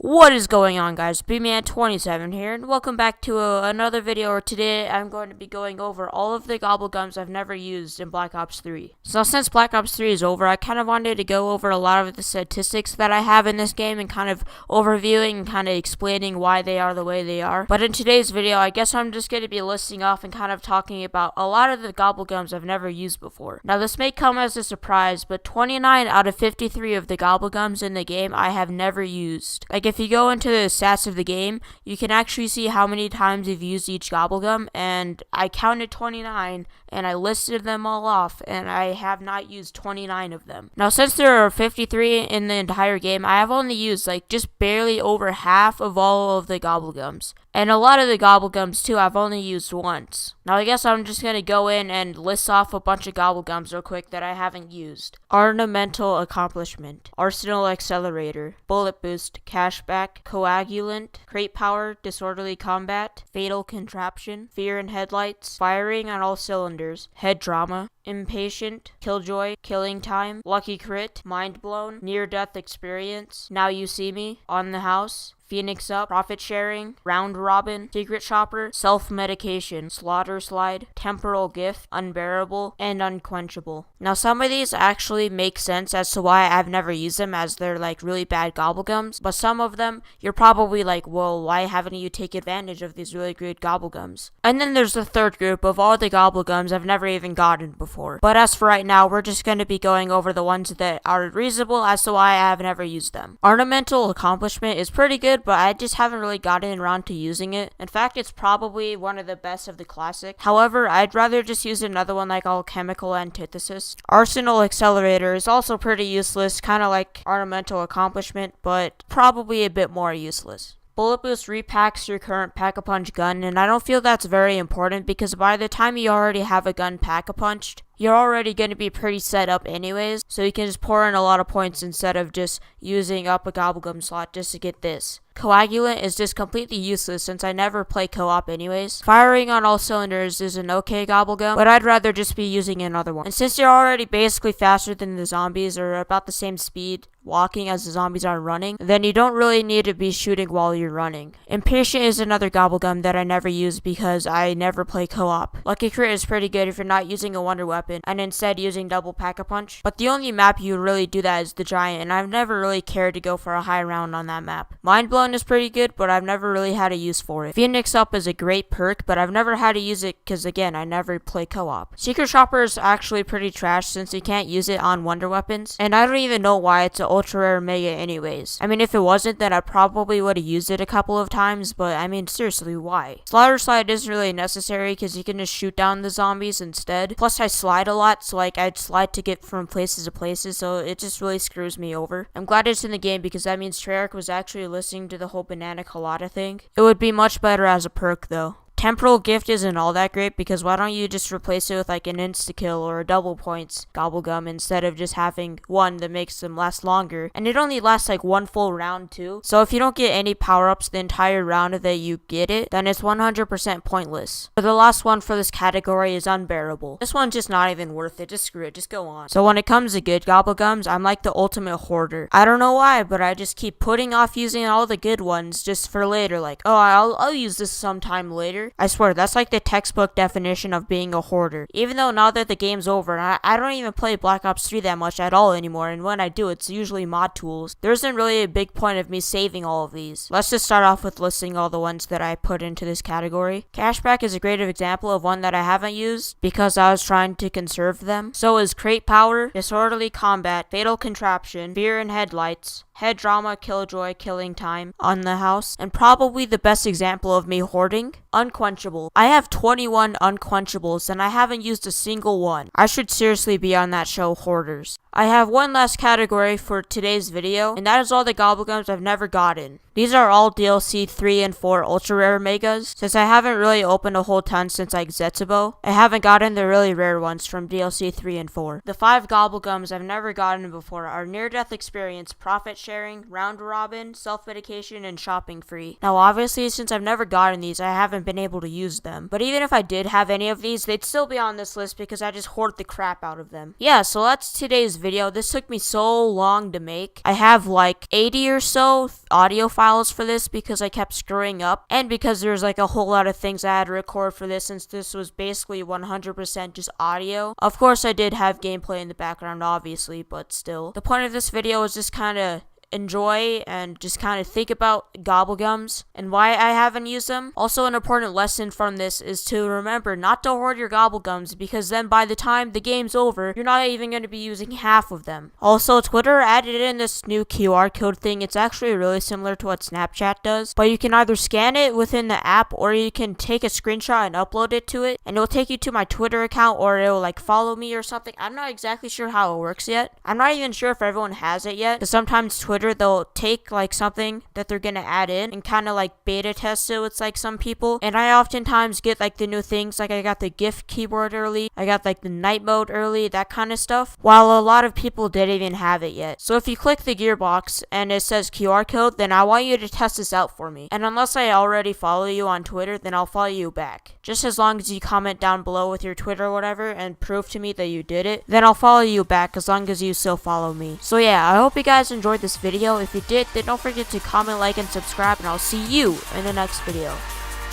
What is going on, guys? B-Man27 here, and welcome back to another video. Or today I'm going to be going over all of the Gobblegums I've never used in Black Ops 3. So since Black Ops 3 is over, I kind of wanted to go over a lot of the statistics that I have in this game and kind of overviewing and kind of explaining why they are the way they are. But in today's video, I guess I'm just going to be listing off and kind of talking about a lot of the Gobblegums I've never used before. Now this may come as a surprise, but 29 out of 53 of the Gobblegums in the game I have never used. Like, if you go into the stats of the game, you can actually see how many times you've used each Gobblegum, and I counted 29, and I listed them all off, and I have not used 29 of them. Now, since there are 53 in the entire game, I have only used, just barely over half of all of the Gobblegums. And a lot of the Gobblegums, too, I've only used once. Now, I guess I'm just going to go in and list off a bunch of Gobblegums real quick that I haven't used. Ornamental Accomplishment, Arsenal Accelerator, Bullet Boost, Cashback, Coagulant, Crate Power, Disorderly Combat, Fatal Contraption, Fear in Headlights, Firing on All Cylinders, Head Drama, Impatient, Killjoy, Killing Time, Lucky Crit, Mind Blown, Near Death Experience, Now You See Me, On the House, Phoenix Up, Profit Sharing, Round Robin, Secret Shopper, Self-Medication, Slaughter Slide, Temporal Gift, Unbearable, and Unquenchable. Now some of these actually make sense as to why I've never used them, as they're really bad Gobblegums, but some of them you're probably like, well, why haven't you taken advantage of these really good Gobblegums? And then there's the third group of all the Gobblegums I've never even gotten before. But as for right now, we're just going to be going over the ones that are reasonable as to why I have never used them. Ornamental Accomplishment is pretty good, but I just haven't really gotten around to using it. In fact, it's probably one of the best of the classic. However, I'd rather just use another one like Alchemical Antithesis. Arsenal Accelerator is also pretty useless, kind of like Ornamental Accomplishment, but probably a bit more useless. Bullet Boost repacks your current Pack-a-Punch gun, and I don't feel that's very important because by the time you already have a gun Pack-a-Punched, you're already going to be pretty set up anyways, so you can just pour in a lot of points instead of just using up a Gobblegum slot just to get this. Coagulant is just completely useless since I never play co-op anyways. Firing on All Cylinders is an okay Gobblegum, but I'd rather just be using another one. And since you're already basically faster than the zombies, or about the same speed walking as the zombies are running, then you don't really need to be shooting while you're running. Impatient is another Gobblegum that I never use because I never play co-op. Lucky Crit is pretty good if you're not using a wonder weapon and instead using double Pack-a-Punch, but the only map you really do that is the Giant, and I've never really cared to go for a high round on that map. Mind Blown is pretty good, but I've never really had a use for it. Phoenix Up is a great perk, but I've never had to use it because, again, I never play co-op. Secret Shopper is actually pretty trash since you can't use it on wonder weapons, and I don't even know why it's an ultra rare mega anyways. I mean, if it wasn't, then I probably would have used it a couple of times, but I mean, seriously, why? Slaughter Slide isn't really necessary because you can just shoot down the zombies instead. Plus, I slide a lot, so I'd slide to get from places to places, so it just really screws me over. I'm glad it's in the game because that means Treyarch was actually listening to the whole banana colada thing. It would be much better as a perk though. Temporal Gift isn't all that great because why don't you just replace it with an insta-kill or a double points Gobblegum instead of just having one that makes them last longer. And it only lasts one full round too. So if you don't get any power-ups the entire round that you get it, then it's 100% pointless. But the last one for this category is Unbearable. This one's just not even worth it. Just screw it. Just go on. So when it comes to good Gobblegums, I'm like the ultimate hoarder. I don't know why, but I just keep putting off using all the good ones just for later. I'll use this sometime later. I swear, that's like the textbook definition of being a hoarder. Even though now that the game's over, and I don't even play Black Ops 3 that much at all anymore, and when I do, it's usually mod tools. There isn't really a big point of me saving all of these. Let's just start off with listing all the ones that I put into this category. Cashback is a great example of one that I haven't used because I was trying to conserve them. So is Crate Power, Disorderly Combat, Fatal Contraption, Fear in Headlights, Head Drama, Killjoy, Killing Time, On the House, and probably the best example of me hoarding, Unquenchable. I have 21 Unquenchables and I haven't used a single one. I should seriously be on that show, Hoarders. I have one last category for today's video, and that is all the Gobblegums I've never gotten. These are all DLC 3 and 4 ultra rare megas. Since I haven't really opened a whole ton since Zetsubo, I haven't gotten the really rare ones from DLC 3 and 4. The 5 Gobblegums I've never gotten before are Near Death Experience, Profit Sharing, Round Robin, Self-Medication, and Shopping Free. Now obviously, since I've never gotten these, I haven't been able to use them. But even if I did have any of these, they'd still be on this list because I just hoard the crap out of them. Yeah, so that's today's video. video. This took me so long to make. I have like 80 or so audio files for this because I kept screwing up, and because there's like a whole lot of things I had to record for this, since this was basically 100% just audio. Of course, I did have gameplay in the background, obviously, but still. The point of this video is just kind of enjoy and just kind of think about Gobblegums and why I haven't used them. Also, an important lesson from this is to remember not to hoard your Gobblegums, because then by the time the game's over, you're not even going to be using half of them. Also, Twitter added in this new QR code thing. It's actually really similar to what Snapchat does, but you can either scan it within the app or you can take a screenshot and upload it to it, and it'll take you to my Twitter account, or it'll like follow me or something. I'm not exactly sure how it works yet. I'm not even sure if everyone has it yet, because sometimes Twitter, they'll take like something that they're gonna add in and kind of like beta test it with like some people, and I oftentimes get like the new things. Like I got the GIF keyboard early, I got like the night mode early, that kind of stuff, while a lot of people didn't even have it yet. So if you click the gearbox and it says QR code, then I want you to test this out for me, and unless I already follow you on Twitter, then I'll follow you back. Just as long as you comment down below with your Twitter or whatever and prove to me that you did it, then I'll follow you back, as long as you still follow me. So yeah, I hope you guys enjoyed this video. If you did, then don't forget to comment, like, and subscribe, and I'll see you in the next video.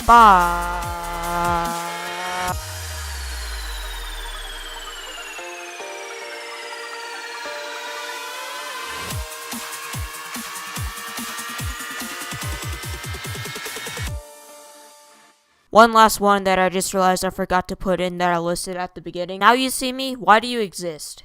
Bye. One last one that I just realized I forgot to put in that I listed at the beginning. Now you see me, why do you exist?